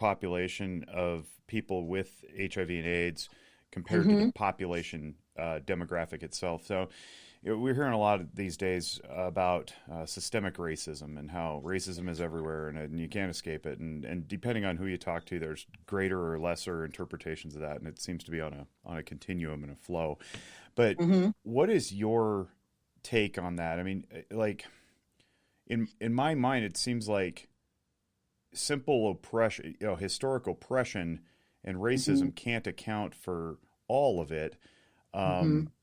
population of people with HIV and AIDS compared to the population demographic itself. So we're hearing a lot these days about systemic racism and how racism is everywhere and you can't escape it. And depending on who you talk to, there's greater or lesser interpretations of that. And it seems to be on a continuum and a flow. But what is your take on that? I mean, like in my mind, it seems like simple oppression, historical oppression and racism can't account for all of it.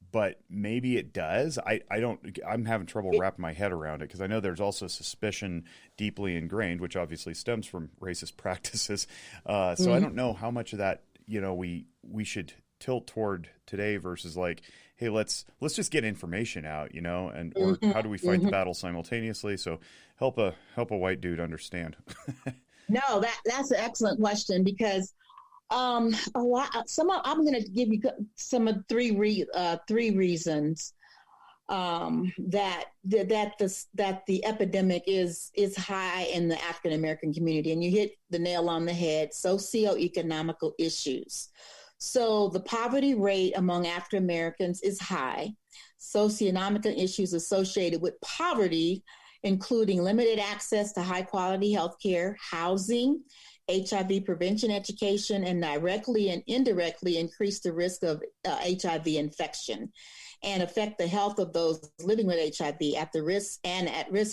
But maybe it does. I'm having trouble wrapping my head around it because I know there's also suspicion deeply ingrained, which obviously stems from racist practices. So I don't know how much of that, we should tilt toward today versus like, hey, let's just get information out, and or how do we fight the battle simultaneously? So help a white dude understand. No, that's an excellent question because I'm going to give you some of three reasons that the epidemic is high in the African American community, and you hit the nail on the head: socioeconomical issues. So the poverty rate among African Americans is high. Socioeconomic issues associated with poverty, including limited access to high quality health care, housing, HIV prevention education, and directly and indirectly increase the risk of HIV infection and affect the health of those living with HIV at risk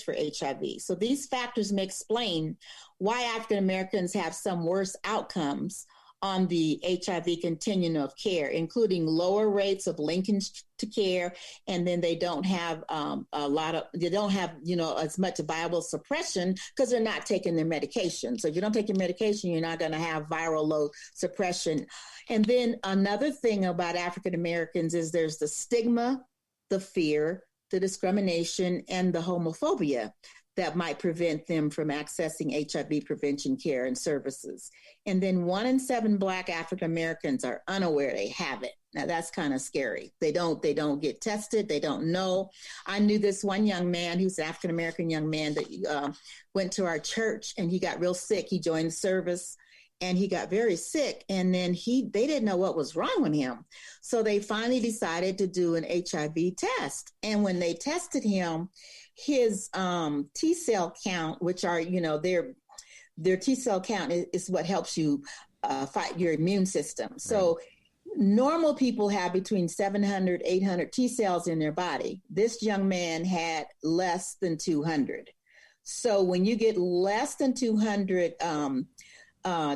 for HIV. So these factors may explain why African Americans have some worse outcomes on the HIV continuum of care, including lower rates of linkage to care, and then they don't have as much viable suppression because they're not taking their medication. So if you don't take your medication, you're not going to have viral load suppression. And then another thing about African Americans is there's the stigma, the fear, the discrimination, and the homophobia that might prevent them from accessing HIV prevention care and services. And then 1 in 7 Black African Americans are unaware they have it. Now that's kind of scary. They don't get tested. They don't know. I knew this one young man who's an African American young man that went to our church, and he got real sick. He joined the service and he got very sick. And then they didn't know what was wrong with him. So they finally decided to do an HIV test. And when they tested him, his T cell count, which are, their T cell count is what helps you fight your immune system. So normal people have between 700, 800 T cells in their body. This young man had less than 200. So when you get less than 200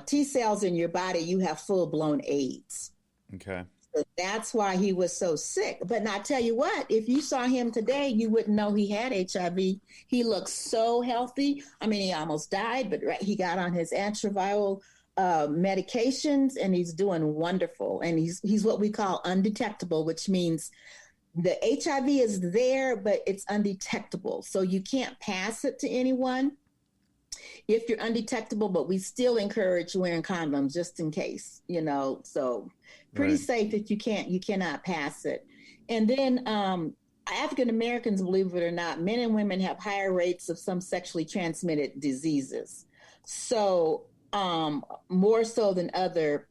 T cells in your body, you have full-blown AIDS. Okay. So that's why he was so sick. But I tell you what, if you saw him today, you wouldn't know he had HIV. He looks so healthy. I mean, he almost died, but he got on his antiviral medications, and he's doing wonderful. And he's what we call undetectable, which means the HIV is there, but it's undetectable. So you can't pass it to anyone if you're undetectable, but we still encourage wearing condoms just in case, so pretty safe that you cannot pass it. And then African Americans, believe it or not, men and women have higher rates of some sexually transmitted diseases. So more so than other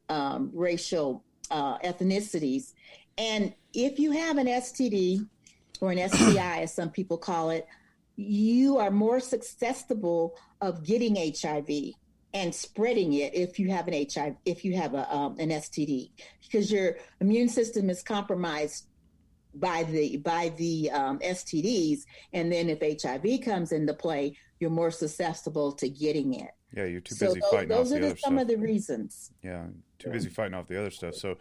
racial ethnicities. And if you have an STD or an STI, as some people call it, you are more susceptible of getting HIV and spreading it if you have an an STD, because your immune system is compromised by the STDs, and then if HIV comes into play, you're more susceptible to getting it. Yeah, you're too busy fighting off the other stuff. Those are some of the reasons. Yeah, too busy fighting off the other stuff. So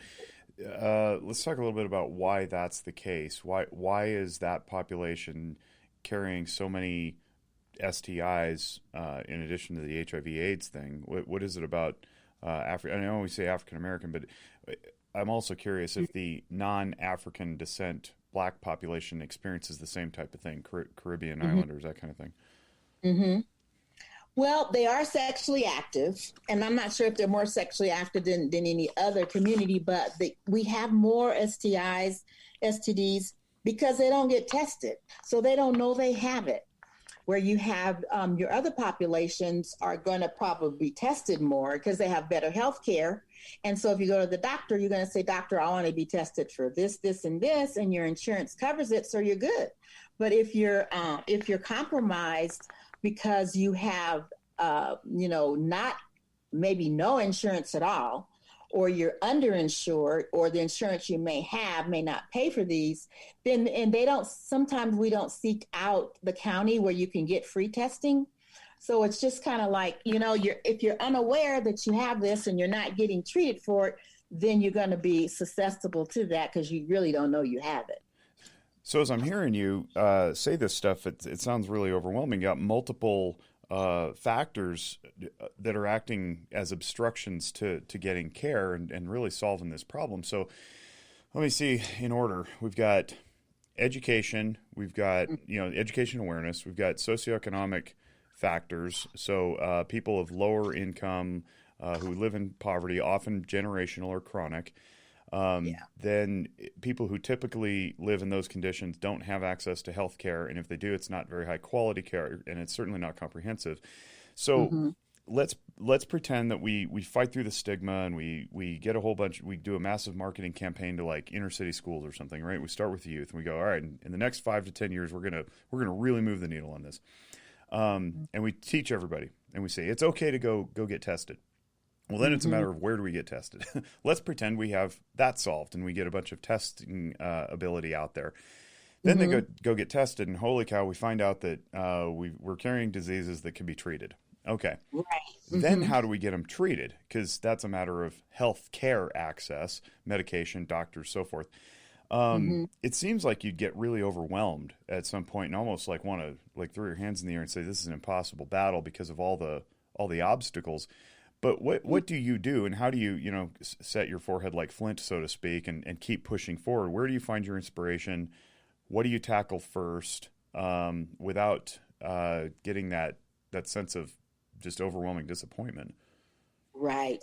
let's talk a little bit about why that's the case. Why is that population carrying so many STIs in addition to the HIV/AIDS thing? What is it about Africa? I know we say African American, but I'm also curious if the non-African descent Black population experiences the same type of thing, Caribbean Islanders, that kind of thing. Mm-hmm. Well, they are sexually active, and I'm not sure if they're more sexually active than any other community, but we have more STIs, STDs, because they don't get tested. So they don't know they have it. where you have your other populations are going to probably be tested more because they have better health care. And so if you go to the doctor, you're going to say, doctor, I want to be tested for this, this, and this, and your insurance covers it, so you're good. But if you're compromised because you have, not maybe no insurance at all, or you're underinsured, or the insurance you may have may not pay for these, then, and sometimes we don't seek out the county where you can get free testing. So it's just kind of like, if you're unaware that you have this and you're not getting treated for it, then you're going to be susceptible to that because you really don't know you have it. So as I'm hearing you say this stuff, it sounds really overwhelming. You got multiple factors that are acting as obstructions to getting care and really solving this problem. So let me see in order. We've got education, we've got education awareness, we've got socioeconomic factors. So people of lower income who live in poverty, often generational or chronic. Then people who typically live in those conditions don't have access to health care, and if they do, it's not very high quality care, and it's certainly not comprehensive. So let's pretend that we fight through the stigma and we get we do a massive marketing campaign to like inner city schools or something, right? We start with the youth and we go, all right, in the next 5 to 10 years, we're gonna really move the needle on this, and we teach everybody and we say it's okay to go get tested. Well, then it's a matter of where do we get tested? Let's pretend we have that solved and we get a bunch of testing ability out there. Then they go get tested, and holy cow, we find out that we're carrying diseases that can be treated. Okay. Right. Then how do we get them treated? Because that's a matter of health care access, medication, doctors, so forth. It seems like you'd get really overwhelmed at some point and almost like want to like throw your hands in the air and say this is an impossible battle because of all the obstacles. But what do you do, and how do you set your forehead like flint, so to speak, and keep pushing forward? Where do you find your inspiration? What do you tackle first without getting that sense of just overwhelming disappointment? Right.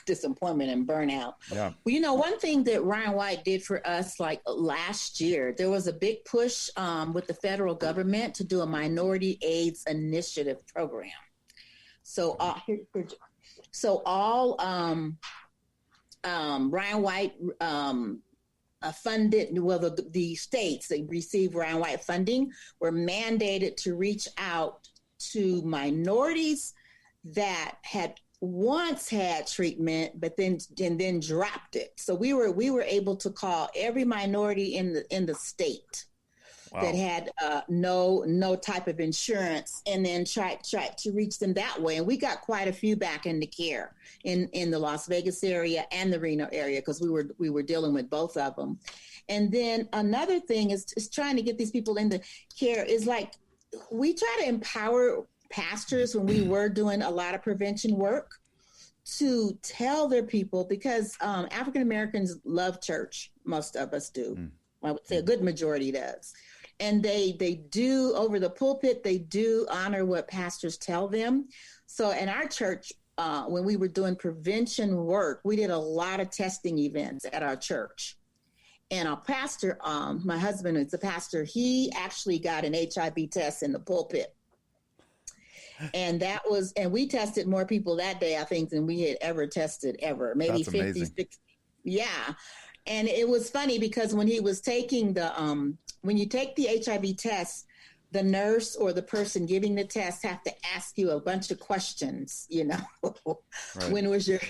Disappointment and burnout. Yeah. Well, one thing that Ryan White did for us, like last year, there was a big push with the federal government to do a minority AIDS initiative program. So all Ryan White funded, the states that received Ryan White funding were mandated to reach out to minorities that had once had treatment, but then dropped it. So we were able to call every minority in the state. Wow. That had no type of insurance, and then try to reach them that way. And we got quite a few back into care in the Las Vegas area and the Reno area because we were dealing with both of them. And then another thing is trying to get these people into care is like we try to empower pastors when we were doing a lot of prevention work to tell their people, because African Americans love church. Most of us do. I would say a good majority does. And they do, over the pulpit, they do honor what pastors tell them. So in our church, when we were doing prevention work, we did a lot of testing events at our church. And our pastor, my husband is a pastor, he actually got an HIV test in the pulpit. And we tested more people that day, I think, than we had ever tested ever. Maybe That's 50, amazing. 60. Yeah. And it was funny because when he was taking when you take the HIV test, the nurse or the person giving the test have to ask you a bunch of questions, Right. When was your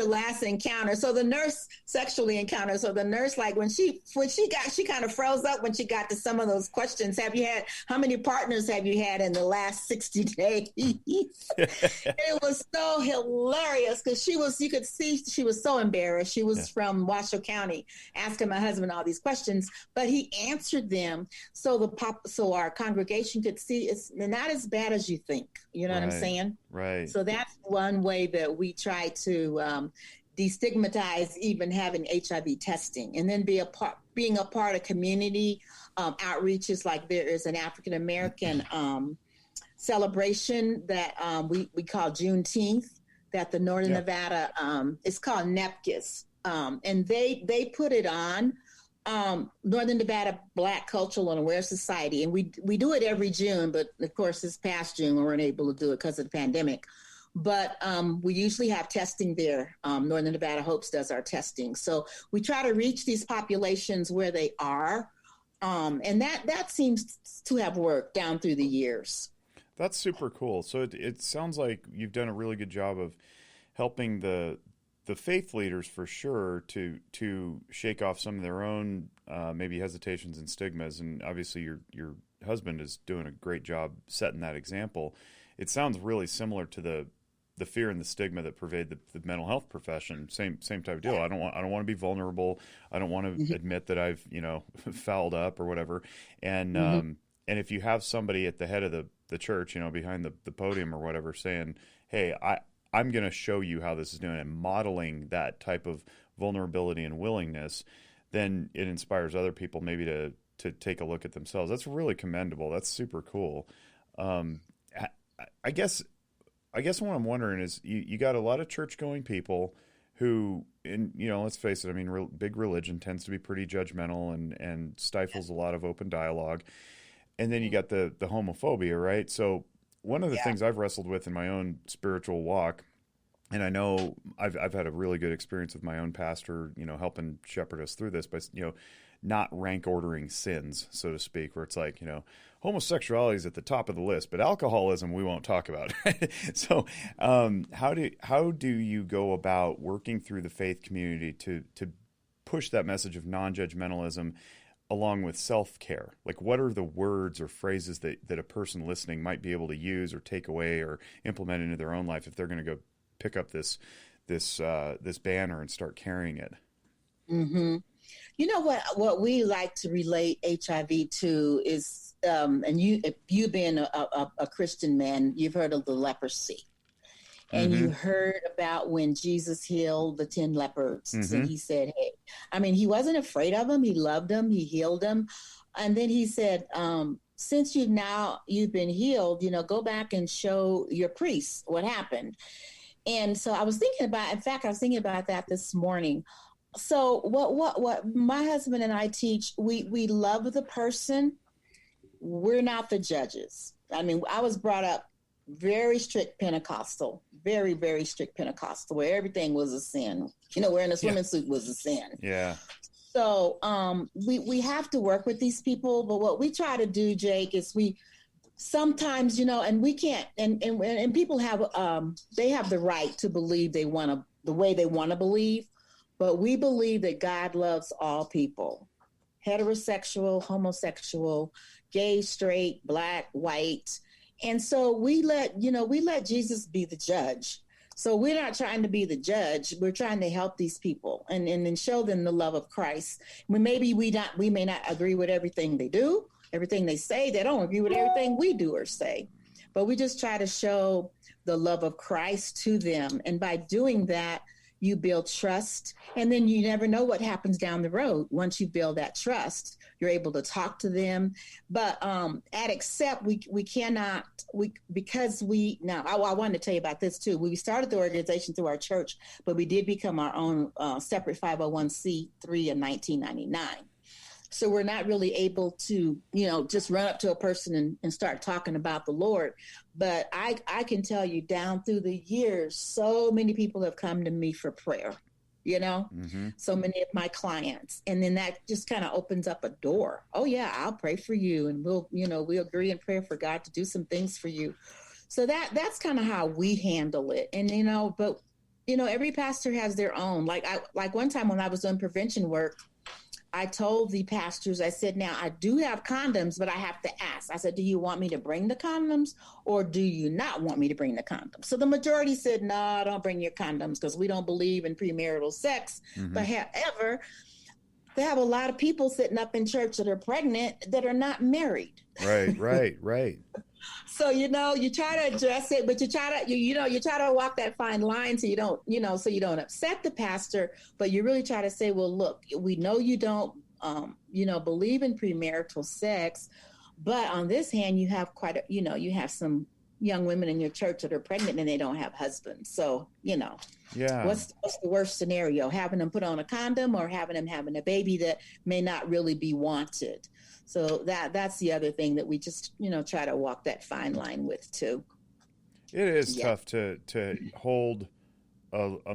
last encounter? So the nurse sexually encountered. So the nurse, like she kind of froze up when she got to some of those questions. How many partners have you had in the last 60 days? It was so hilarious because you could see she was so embarrassed. She was from Washoe County, asking my husband all these questions, but he answered them. So our congregation could see it's not as bad as you think. You know what I'm saying? Right. So that's one way that we try to destigmatize even having HIV testing, and then being a part of community outreaches. Like there is an African American celebration that we call Juneteenth, that the Northern Nevada, it's called NEPKIS, and they put it on Northern Nevada Black Cultural and Aware Society, and we do it every June. But of course, this past June we weren't able to do it because of the pandemic. But we usually have testing there. Northern Nevada Hopes does our testing, so we try to reach these populations where they are, and that seems to have worked down through the years. That's super cool. So it sounds like you've done a really good job of helping the faith leaders for sure to shake off some of their own maybe hesitations and stigmas. And obviously your husband is doing a great job setting that example. It sounds really similar to the fear and the stigma that pervade the mental health profession. Same type of deal. I don't want to be vulnerable. I don't want to admit that I've fouled up or whatever. And and if you have somebody at the head of the church, behind the podium or whatever, saying, "Hey, I'm going to show you how this is doing," and modeling that type of vulnerability and willingness, then it inspires other people maybe to take a look at themselves. That's really commendable. That's super cool. I guess what I'm wondering is you got a lot of church-going people who, let's face it, I mean, big religion tends to be pretty judgmental and stifles a lot of open dialogue. And then you got the homophobia, right? So one of the things I've wrestled with in my own spiritual walk, and I know I've had a really good experience with my own pastor, helping shepherd us through this, but not rank ordering sins, so to speak, where it's like, homosexuality is at the top of the list, but alcoholism we won't talk about. So how do you go about working through the faith community to push that message of non-judgmentalism along with self-care? Like, what are the words or phrases that a person listening might be able to use or take away or implement into their own life if they're going to go pick up this banner and start carrying it? Mm-hmm. What we like to relate HIV to is, and if you being a Christian man, you've heard of the leprosy. And you heard about when Jesus healed the 10 leopards. And he said, hey, I mean, he wasn't afraid of them. He loved them. He healed them. And then he said, since you've been healed, go back and show your priests what happened. And so I was thinking about that this morning. So what my husband and I teach, we love the person. We're not the judges. I mean, I was brought up very strict Pentecostal, very, very strict Pentecostal, where everything was a sin. Wearing a swimming suit was a sin. Yeah. So we have to work with these people. But what we try to do, Jake, is we sometimes, and we can't, and people have, they have the right to believe the way they want to believe. But we believe that God loves all people, heterosexual, homosexual, gay, straight, black, white. And so we let Jesus be the judge. So we're not trying to be the judge. We're trying to help these people and show them the love of Christ. We may not agree with everything they do, everything they say. They don't agree with everything we do or say. But we just try to show the love of Christ to them. And by doing that, you build trust, and then you never know what happens down the road. Once you build that trust, you're able to talk to them. But at Accept, I wanted to tell you about this too. We started the organization through our church, but we did become our own separate 501c3 in 1999. So we're not really able to, just run up to a person and start talking about the Lord. But I can tell you down through the years, so many people have come to me for prayer, so many of my clients. And then that just kind of opens up a door. Oh, yeah, I'll pray for you. And we'll agree in prayer for God to do some things for you. So that's kind of how we handle it. And, but every pastor has their own. Like one time when I was doing prevention work, I told the pastors, I said, now I do have condoms, but I have to ask. I said, do you want me to bring the condoms or do you not want me to bring the condoms? So the majority said, no, don't bring your condoms because we don't believe in premarital sex. But however, they have a lot of people sitting up in church that are pregnant that are not married. Right. So, you try to address it, but you try to walk that fine line so you don't upset the pastor, but you really try to say, well, look, we know you don't, believe in premarital sex, but on this hand, you have you have some young women in your church that are pregnant and they don't have husbands. So, Yeah. what's the worst scenario? Having them put on a condom or having them having a baby that may not really be wanted. So that's the other thing that we just, try to walk that fine line with too. It is tough to hold a